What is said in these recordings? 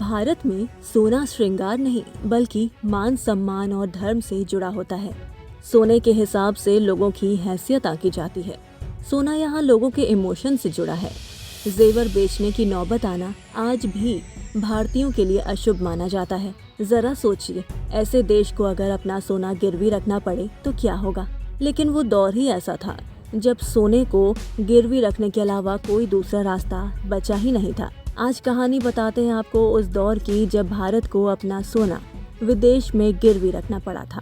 भारत में सोना श्रृंगार नहीं बल्कि मान सम्मान और धर्म से जुड़ा होता है। सोने के हिसाब से लोगों की हैसियत आंकी जाती है। सोना यहाँ लोगों के इमोशन से जुड़ा है। जेवर बेचने की नौबत आना आज भी भारतीयों के लिए अशुभ माना जाता है। जरा सोचिए, ऐसे देश को अगर अपना सोना गिरवी रखना पड़े तो क्या होगा। लेकिन वो दौर ही ऐसा था जब सोने को गिरवी रखने के अलावा कोई दूसरा रास्ता बचा ही नहीं था। आज कहानी बताते हैं आपको उस दौर की जब भारत को अपना सोना विदेश में गिरवी रखना पड़ा था।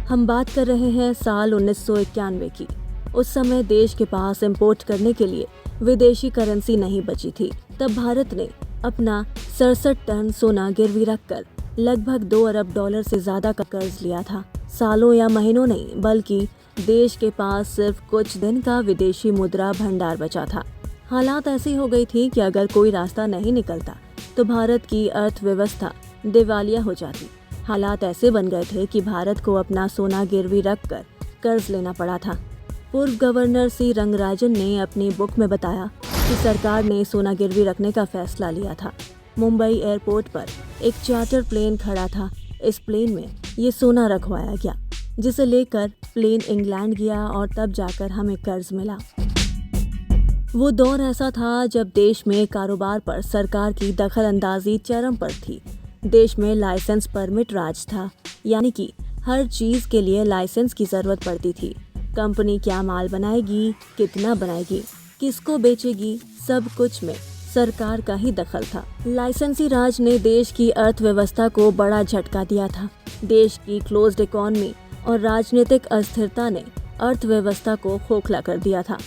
हम बात कर रहे हैं साल 1991 की। उस समय देश के पास इंपोर्ट करने के लिए विदेशी करेंसी नहीं बची थी। तब भारत ने अपना 67 टन सोना गिरवी रखकर लगभग $2 अरब से ज्यादा का कर्ज लिया था। सालों या महीनों नहीं बल्कि देश के पास सिर्फ कुछ दिन का विदेशी मुद्रा भंडार बचा था। हालात ऐसी हो गई थी कि अगर कोई रास्ता नहीं निकलता तो भारत की अर्थव्यवस्था दिवालिया हो जाती। हालात ऐसे बन गए थे कि भारत को अपना सोना गिरवी रखकर कर्ज लेना पड़ा था। पूर्व गवर्नर सी रंगराजन ने अपनी बुक में बताया कि सरकार ने सोना गिरवी रखने का फैसला लिया था। मुंबई एयरपोर्ट पर एक चार्टर प्लेन खड़ा था। इस प्लेन में ये सोना रखवाया गया, जिसे लेकर प्लेन इंग्लैंड गया और तब जाकर हमें कर्ज मिला। वो दौर ऐसा था जब देश में कारोबार पर सरकार की दखल अंदाजी चरम पर थी। देश में लाइसेंस परमिट राज था, यानी कि हर चीज के लिए लाइसेंस की जरूरत पड़ती थी। कंपनी क्या माल बनाएगी, कितना बनाएगी, किसको बेचेगी, सब कुछ में सरकार का ही दखल था। लाइसेंसी राज ने देश की अर्थव्यवस्था को बड़ा झटका दिया था। देश की क्लोज्ड इकोनॉमी और राजनीतिक अस्थिरता ने अर्थव्यवस्था को खोखला कर दिया था।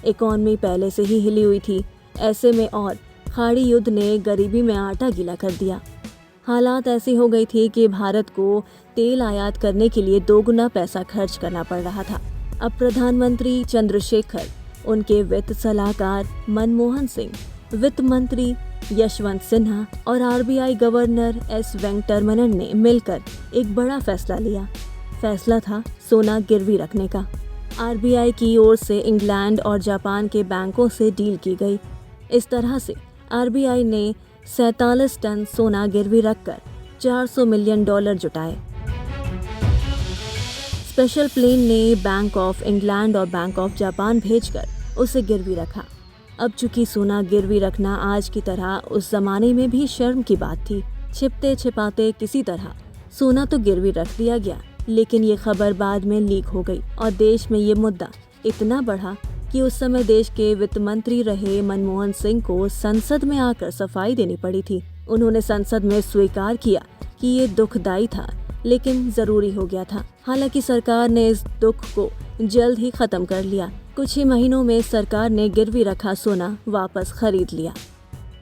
इकोनॉमी पहले से ही हिली हुई थी, ऐसे में और खाड़ी युद्ध ने गरीबी में आटा गीला कर दिया। हालात ऐसी हो गई थी कि भारत को तेल आयात करने के लिए दोगुना पैसा खर्च करना पड़ रहा था। अब प्रधानमंत्री चंद्रशेखर, उनके वित्त सलाहकार मनमोहन सिंह, वित्त मंत्री यशवंत सिन्हा और आरबीआई गवर्नर एस वेंकटरमणन ने मिलकर एक बड़ा फैसला लिया। फैसला था सोना गिरवी रखने का। आरबीआई की ओर से इंग्लैंड और जापान के बैंकों से डील की गई। इस तरह से आरबीआई ने 47 टन सोना गिरवी रखकर $400 मिलियन जुटाए। स्पेशल प्लेन ने बैंक ऑफ इंग्लैंड और बैंक ऑफ जापान भेजकर उसे गिरवी रखा। अब चूंकि सोना गिरवी रखना आज की तरह उस जमाने में भी शर्म की बात थी। छिपते छिपाते किसी तरह सोना तो गिरवी रख दिया गया, लेकिन ये खबर बाद में लीक हो गई और देश में ये मुद्दा इतना बढ़ा कि उस समय देश के वित्त मंत्री रहे मनमोहन सिंह को संसद में आकर सफाई देनी पड़ी थी। उन्होंने संसद में स्वीकार किया कि ये दुखदायी था, लेकिन जरूरी हो गया था। हालांकि सरकार ने इस दुख को जल्द ही खत्म कर लिया। कुछ ही महीनों में सरकार ने गिरवी रखा सोना वापस खरीद लिया।